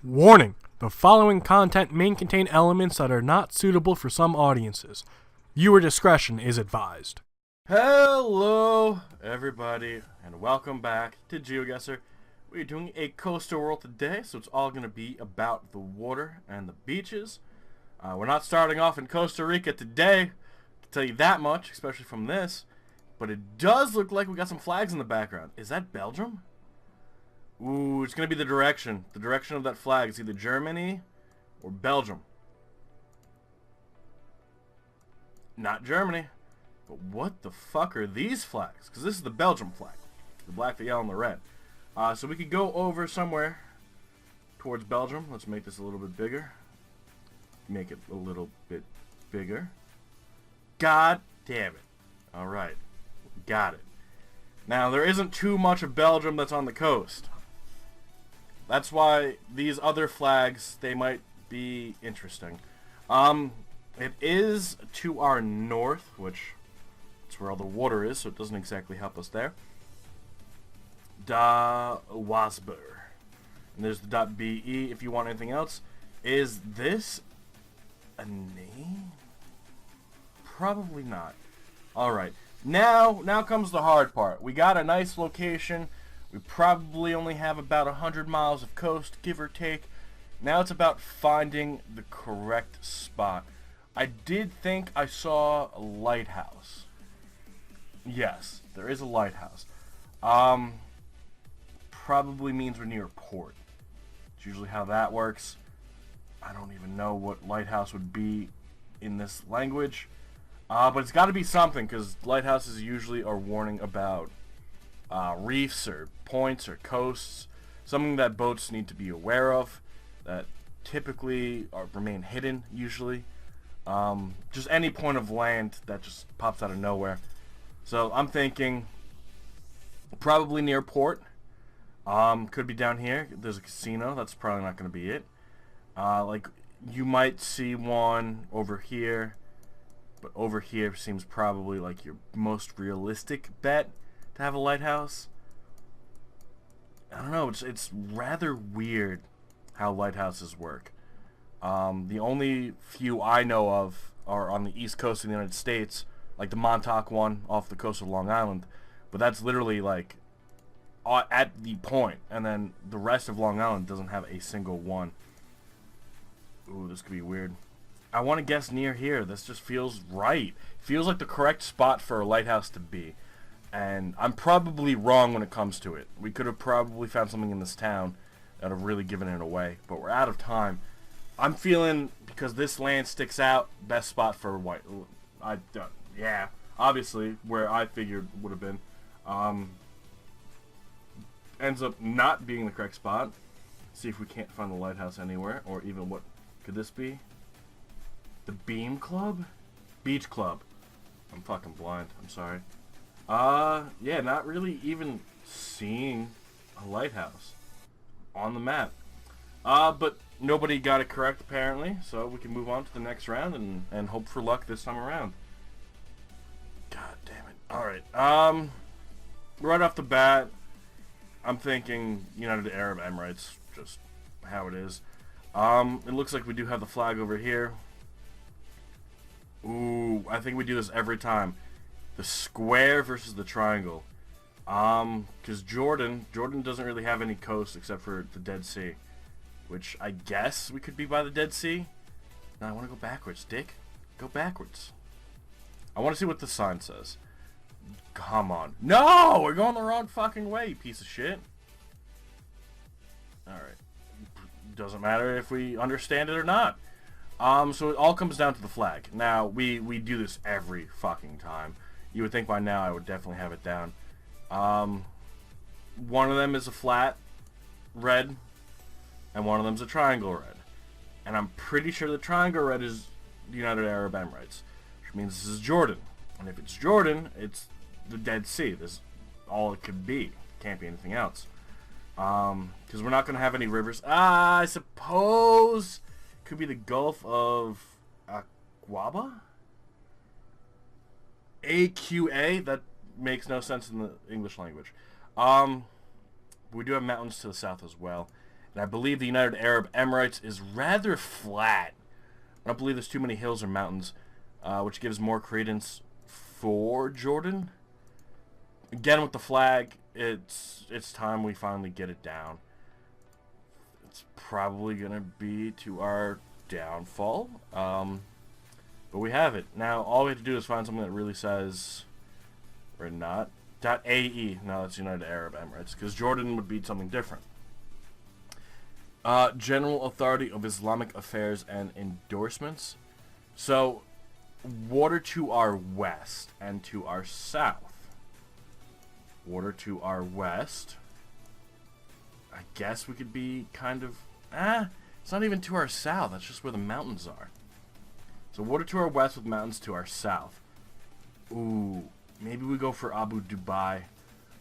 Warning: the following content may contain elements that are not suitable for some audiences. Viewer discretion is advised. Hello, everybody, and welcome back to Geoguessr. We're doing a coastal world today, so it's all going to be about the water and the beaches. We're not starting off in Costa Rica today, I can tell you that much, especially from this. But it does look like we got some flags in the background. Is that Belgium? Ooh, it's going to be the direction. The direction of that flag is either Germany or Belgium. Not Germany. But what the fuck are these flags? Because this is the Belgium flag. The black, the yellow, and the red. So we could go over somewhere towards Belgium. Let's make this a little bit bigger. Make it a little bit bigger. God damn it. Alright. Got it. Now, there isn't too much of Belgium that's on the coast. That's why these other flags, they might be interesting. It is to our north, which is where all the water is, so it doesn't exactly help us there. Da Wasber. And there's the .be if you want anything else. Is this a name? Probably not. Alright. Now comes the hard part. We got a nice location. We probably only have about 100 miles of coast, give or take. Now it's about finding the correct spot. I did think I saw a lighthouse. Yes, there is a lighthouse. Probably means we're near a port. It's usually how that works. I don't even know what lighthouse would be in this language. But it's got to be something, because lighthouses usually are warning about reefs or points or coasts. Something that boats need to be aware of, that typically remain hidden, usually. Just any point of land that just pops out of nowhere. So I'm thinking probably near port. Could be down here. There's a casino. That's probably not going to be it. Like, you might see one over here. But over here seems probably like your most realistic bet to have a lighthouse. I don't know, it's rather weird how lighthouses work. The only few I know of are on the east coast of the United States, like the Montauk one off the coast of Long Island. But that's literally like at the point, and then the rest of Long Island doesn't have a single one. Ooh, this could be weird. I want to guess near here. This just feels right. Feels like the correct spot for a lighthouse to be. And I'm probably wrong when it comes to it. We could have probably found something in this town that would have really given it away. But we're out of time. I'm feeling, because this land sticks out, best spot for white. Yeah, obviously, where I figured would have been. Ends up not being the correct spot. See if we can't find the lighthouse anywhere. Or even what could this be? The Beam Club? Beach Club. I'm fucking blind. I'm sorry. Yeah, not really even seeing a lighthouse on the map. But nobody got it correct, apparently, so we can move on to the next round and hope for luck this time around. God damn it. Alright, right off the bat, I'm thinking United Arab Emirates, just how it is. It looks like we do have the flag over here. Ooh, I think we do this every time. The square versus the triangle. Because Jordan doesn't really have any coast except for the Dead Sea. Which I guess we could be by the Dead Sea. No, I want to go backwards, Dick. Go backwards. I want to see what the sign says. Come on. No! We're going the wrong fucking way, you piece of shit. Alright. Doesn't matter if we understand it or not. So it all comes down to the flag. Now, we do this every fucking time. You would think by now I would definitely have it down. One of them is a flat red, and one of them is a triangle red. And I'm pretty sure the triangle red is the United Arab Emirates, which means this is Jordan. And if it's Jordan, it's the Dead Sea. This is all it could be. Can't be anything else. Because we're not going to have any rivers. I suppose could be the Gulf of Aqaba? AQA? That makes no sense in the English language. We do have mountains to the south as well. And I believe the United Arab Emirates is rather flat. I don't believe there's too many hills or mountains, which gives more credence for Jordan. Again, with the flag, it's time we finally get it down. It's probably going to be to our downfall. But we have it. Now, all we have to do is find something that really says, or not, .ae. No, that's United Arab Emirates, because Jordan would be something different. General Authority of Islamic Affairs and Endorsements. So, water to our west and to our south. Water to our west. I guess we could be kind of... it's not even to our south. That's just where the mountains are. So, water to our west with mountains to our south. Ooh, maybe we go for Abu Dubai.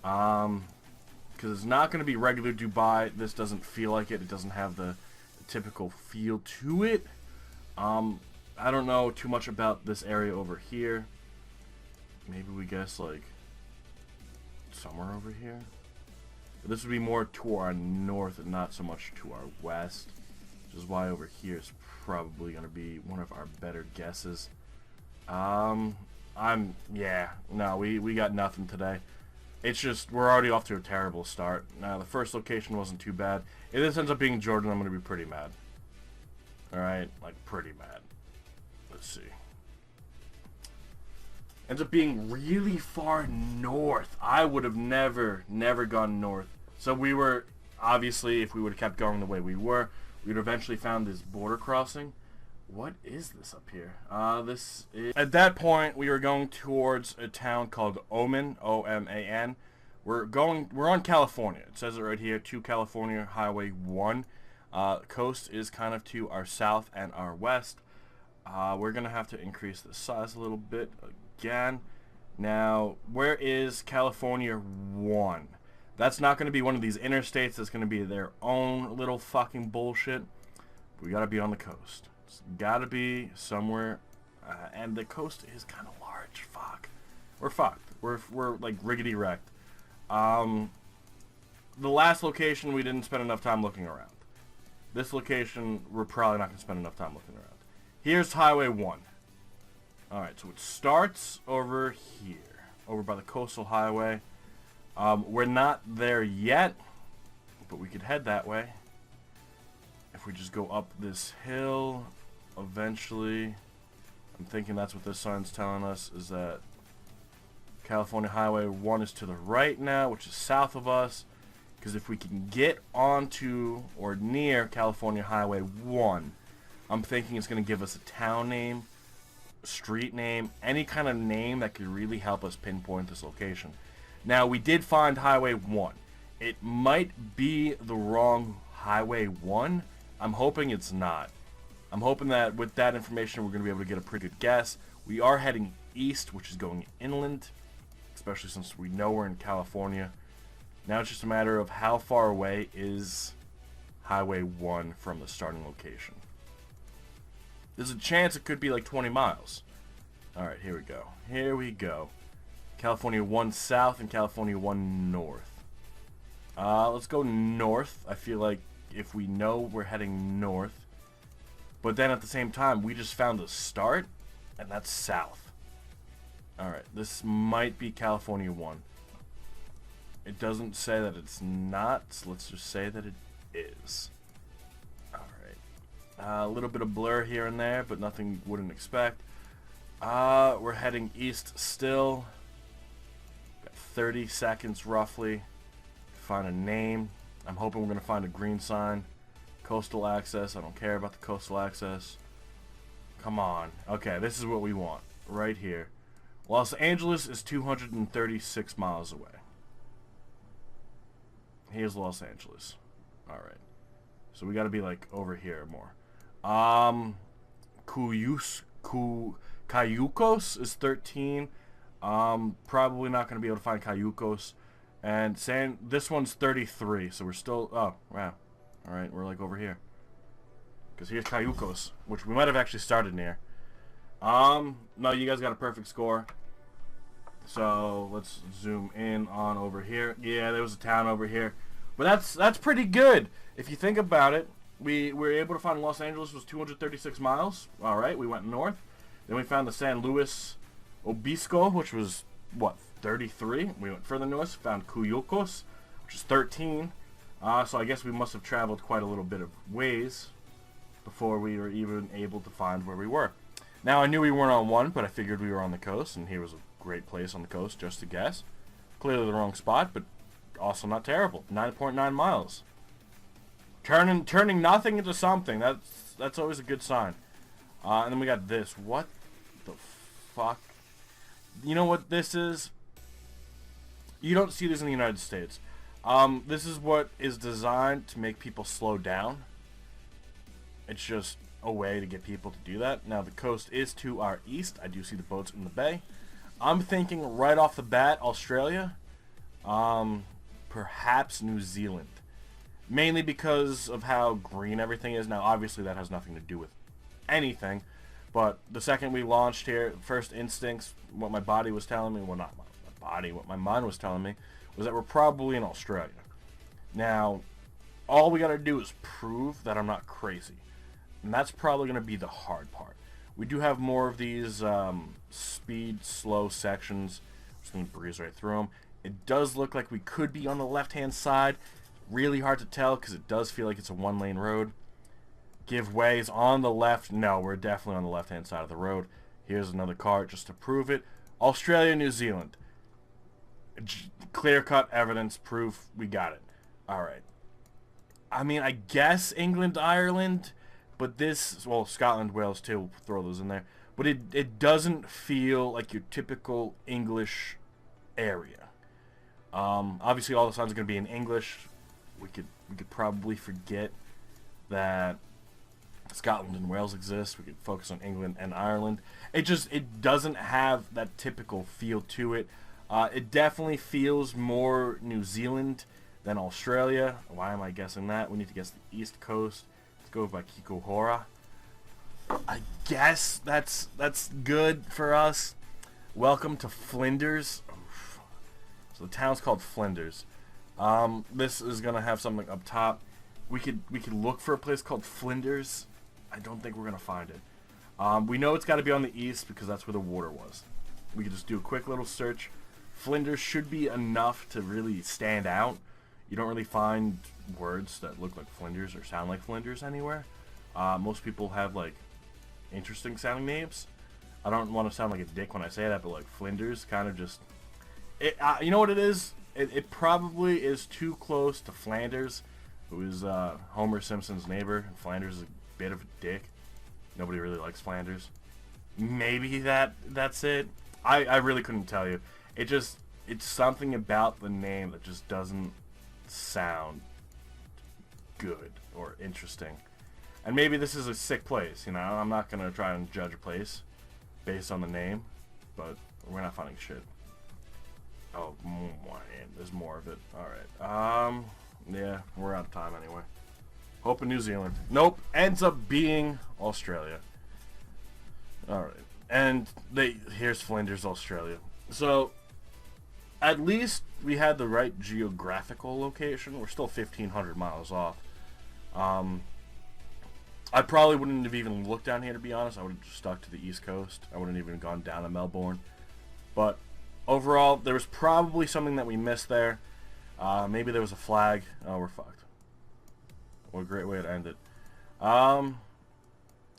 Because it's not going to be regular Dubai. This doesn't feel like it. It doesn't have the typical feel to it. I don't know too much about this area over here. Maybe we guess, like, somewhere over here. But this would be more to our north and not so much to our west. Which is why over here is probably going to be one of our better guesses. We got nothing today. It's just, we're already off to a terrible start. Now, the first location wasn't too bad. If this ends up being Jordan, I'm going to be pretty mad. Alright? Like, pretty mad. Let's see. Ends up being really far north. I would have never gone north. So we were, obviously, if we would have kept going the way we were, we'd eventually found this border crossing. What is this up here? This is... At that point, we were going towards a town called Oman, O-M-A-N. We're on California. It says it right here, to California Highway 1. Coast is kind of to our south and our west. We're going to have to increase the size a little bit again. Now, where is California 1? That's not going to be one of these interstates. That's going to be their own little fucking bullshit. We got to be on the coast. It's got to be somewhere. And the coast is kind of large. Fuck. We're fucked. We're like riggedy wrecked. The last location, we didn't spend enough time looking around. This location, we're probably not going to spend enough time looking around. Here's Highway 1. Alright, so it starts over here. Over by the coastal highway. We're not there yet, but we could head that way. If we just go up this hill, eventually, I'm thinking that's what this sign's telling us, is that California Highway 1 is to the right now, which is south of us. Because if we can get onto or near California Highway 1, I'm thinking it's going to give us a town name, street name, any kind of name that could really help us pinpoint this location. Now, we did find Highway 1. It might be the wrong Highway 1. I'm hoping it's not. I'm hoping that with that information, we're going to be able to get a pretty good guess. We are heading east, which is going inland, especially since we know we're in California. Now it's just a matter of how far away is Highway 1 from the starting location. There's a chance it could be like 20 miles. Alright, here we go. Here we go. California 1 south and California 1 north. Let's go north. I feel like if we know we're heading north. But then at the same time, we just found a start, and that's south. Alright, this might be California 1. It doesn't say that it's not, so let's just say that it is. Alright. A little bit of blur here and there, but nothing you wouldn't expect. We're heading east still. Got 30 seconds roughly. Find a name. I'm hoping we're going to find a green sign. Coastal access. I don't care about the coastal access. Come on. Okay, this is what we want. Right here. Los Angeles is 236 miles away. Here's Los Angeles. Alright. So we got to be like over here more. Cayucos is 13. Probably not going to be able to find Cayucos. And this one's 33, so we're still... Oh, wow. Alright, we're like over here. Because here's Cayucos, which we might have actually started near. No, you guys got a perfect score. So, let's zoom in on over here. Yeah, there was a town over here. But that's pretty good. If you think about it, we were able to find Los Angeles was 236 miles. All right, we went north. Then we found the San Luis Obispo, which was, what, 33? We went further north, found Cuyucos, which is 13. So I guess we must have traveled quite a little bit of ways before we were even able to find where we were. Now, I knew we weren't on one, but I figured we were on the coast, and here was a great place on the coast just to guess. Clearly the wrong spot, but also not terrible. 9.9 miles. Turning nothing into something. That's always a good sign. And then we got this. What the fuck? You know what this is? You don't see this in the United States. This is what is designed to make people slow down. It's just a way to get people to do that. Now, the coast is to our east. I do see the boats in the bay. I'm thinking right off the bat, Australia. Perhaps New Zealand. Mainly because of how green everything is. Now, obviously, that has nothing to do with anything. But the second we launched here, first instincts, what my body was telling me, well, not my body, what my mind was telling me, was that we're probably in Australia. Now, all we got to do is prove that I'm not crazy. And that's probably going to be the hard part. We do have more of these speed, slow sections. I'm just going to breeze right through them. It does look like we could be on the left-hand side. Really hard to tell because it does feel like it's a one-lane road. Give ways on the left. No, we're definitely on the left-hand side of the road. Here's another car just to prove it. Australia, New Zealand. Clear-cut evidence, proof, we got it. All right. I mean, I guess England, Ireland, but this, well, Scotland, Wales too, we'll throw those in there. But it doesn't feel like your typical English area. Obviously, all the signs are going to be in English. We could probably forget that Scotland and Wales exist. We could focus on England and Ireland. It doesn't have that typical feel to it. It definitely feels more New Zealand than Australia. Why am I guessing that? We need to guess the East Coast. Let's go by Kikohora. I guess that's good for us. Welcome to Flinders. So the town's called Flinders. This is gonna have something up top. We could look for a place called Flinders. I don't think we're gonna find it. We know it's got to be on the east because that's where the water was. We could just do a quick little search. Flinders should be enough to really stand out. You don't really find words that look like Flinders or sound like Flinders anywhere. Most people have like interesting sounding names. I don't want to sound like a dick when I say that, but like Flinders kind of just... you know what it is? It probably is too close to Flanders, who is Homer Simpson's neighbor. Flanders is a bit of a dick. Nobody really likes Flanders. Maybe that's it. I really couldn't tell you. It's something about the name that just doesn't sound good or interesting. And maybe this is a sick place, you know? I'm not going to try and judge a place based on the name, but we're not finding shit. Oh, there's more of it. Alright. Yeah, we're out of time anyway. Hoping New Zealand. Nope. Ends up being Australia. Alright. And here's Flinders, Australia. So, at least we had the right geographical location. We're still 1,500 miles off. I probably wouldn't have even looked down here, to be honest. I would have just stuck to the East Coast. I wouldn't even gone down to Melbourne. But overall, there was probably something that we missed there. Maybe there was a flag. Oh, we're fucked. What a great way to end it.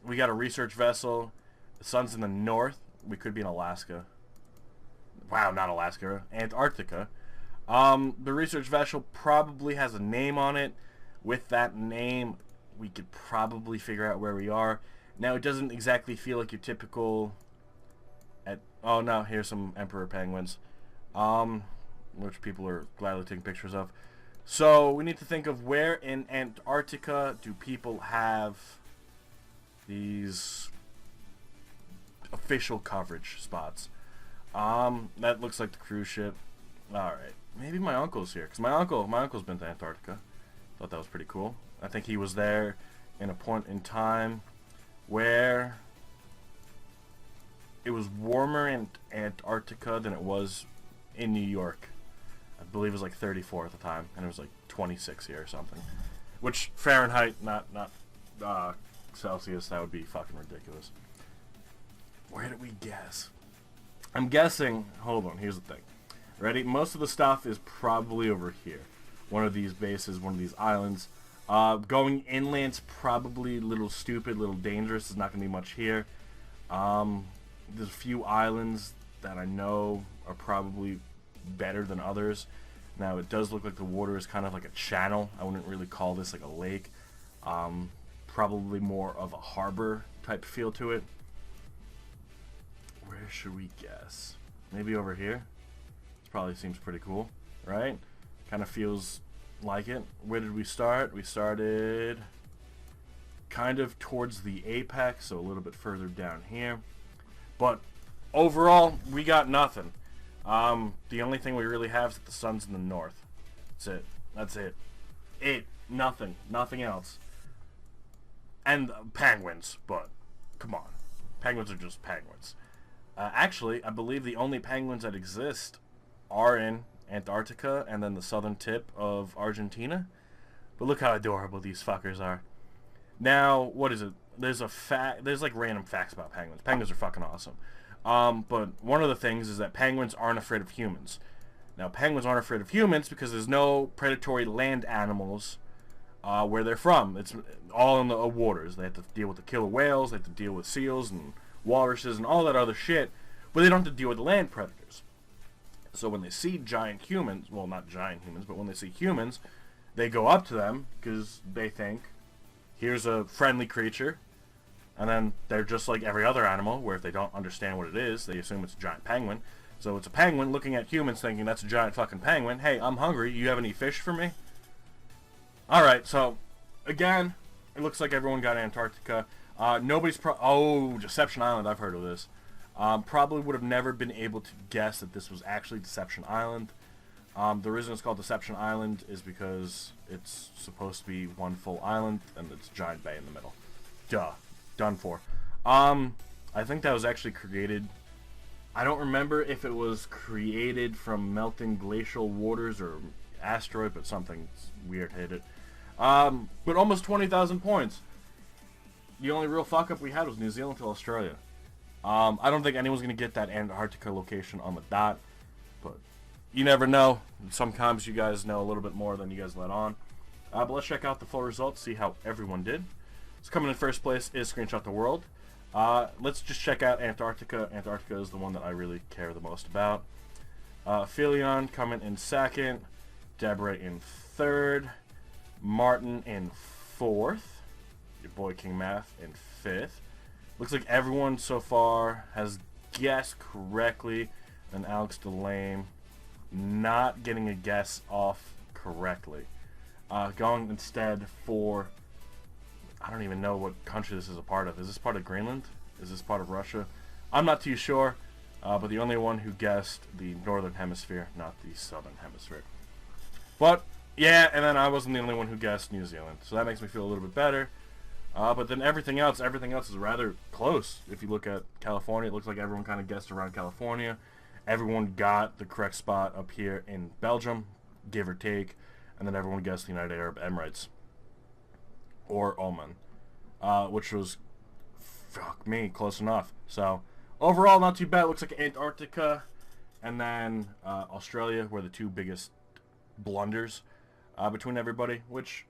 We got a research vessel. The sun's in the north. We could be in Alaska. Wow, not Alaska. Antarctica. The research vessel probably has a name on it. With that name, we could probably figure out where we are. Now, it doesn't exactly feel like your typical... Oh, no, here's some emperor penguins. Which people are gladly taking pictures of. So, we need to think of where in Antarctica do people have these official coverage spots. That looks like the cruise ship. Alright. Maybe my uncle's here. Because my uncle's been to Antarctica. Thought that was pretty cool. I think he was there in a point in time where it was warmer in Antarctica than it was in New York. I believe it was like 34 at the time, and it was like 26 here or something. Which, Fahrenheit, not Celsius, that would be fucking ridiculous. Where did we guess? I'm guessing, hold on, here's the thing. Ready? Most of the stuff is probably over here. One of these bases, one of these islands. Going inland's probably a little stupid, a little dangerous. There's not going to be much here. There's a few islands that I know are probably better than others. Now, it does look like the water is kind of like a channel. I wouldn't really call this like a lake. Probably more of a harbor type feel to it. Where should we guess? Maybe over here? This probably seems pretty cool, right? Kind of feels like it. Where did we start? We started kind of towards the apex, so a little bit further down here. But overall, we got nothing. The only thing we really have is that the sun's in the north. That's it. Nothing else. And penguins, but come on. Penguins are just penguins. Actually, I believe the only penguins that exist are in Antarctica and then the southern tip of Argentina. But look how adorable these fuckers are. Now, what is it? There's like random facts about penguins. Penguins are fucking awesome. But one of the things is that penguins aren't afraid of humans. Now, penguins aren't afraid of humans because there's no predatory land animals where they're from. It's all in the waters. They have to deal with the killer whales, they have to deal with seals and walruses and all that other shit, but they don't have to deal with the land predators. So when they see giant humans, well, not giant humans, but when they see humans, they go up to them because they think, here's a friendly creature. And then they're just like every other animal, where if they don't understand what it is, they assume it's a giant penguin. So it's a penguin looking at humans thinking, that's a giant fucking penguin. Hey, I'm hungry. You have any fish for me? Alright, so, again, it looks like everyone got Antarctica. Deception Island, I've heard of this. Probably would have never been able to guess that this was actually Deception Island. The reason it's called Deception Island is because it's supposed to be one full island, and it's a giant bay in the middle. Duh. Done for. I think that was actually created. I don't remember if it was created from melting glacial waters or asteroid, but something weird hit it. But almost 20,000 points. The only real fuck up we had was New Zealand to Australia. I don't think anyone's gonna get that Antarctica location on the dot, but you never know. Sometimes you guys know a little bit more than you guys let on. But let's check out the full results, see how everyone did. So coming in first place is Screenshot the World. Let's just check out Antarctica. Antarctica is the one that I really care the most about. Philion coming in second. Deborah in third. Martin in fourth. Your boy King Maff in fifth. Looks like everyone so far has guessed correctly. And Alex Delame not getting a guess off correctly. Going instead for... I don't even know what country this is a part of. Is this part of Greenland? Is this part of Russia? I'm not too sure, but the only one who guessed the northern hemisphere, not the southern hemisphere. But, yeah, and then I wasn't the only one who guessed New Zealand, so that makes me feel a little bit better. But then everything else is rather close. If you look at California, it looks like everyone kind of guessed around California. Everyone got the correct spot up here in Belgium, give or take, and then everyone guessed the United Arab Emirates. Or Oman, which was, fuck me, close enough. So, overall, not too bad. Looks like Antarctica and then Australia were the two biggest blunders between everybody, which,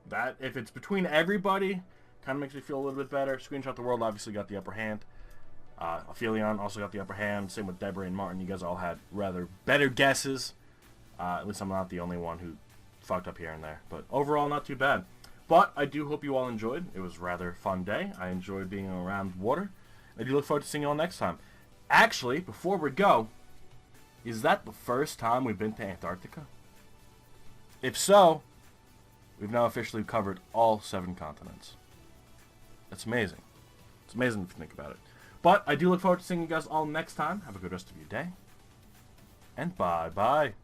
that if it's between everybody, kind of makes me feel a little bit better. Screenshot the World obviously got the upper hand. Aphelion also got the upper hand. Same with Deborah and Martin. You guys all had rather better guesses. At least I'm not the only one who fucked up here and there. But overall, not too bad. But I do hope you all enjoyed. It was a rather fun day. I enjoyed being around water. I do look forward to seeing you all next time. Actually, before we go, is that the first time we've been to Antarctica? If so, we've now officially covered all 7 continents. That's amazing. It's amazing if you think about it. But I do look forward to seeing you guys all next time. Have a good rest of your day. And bye-bye.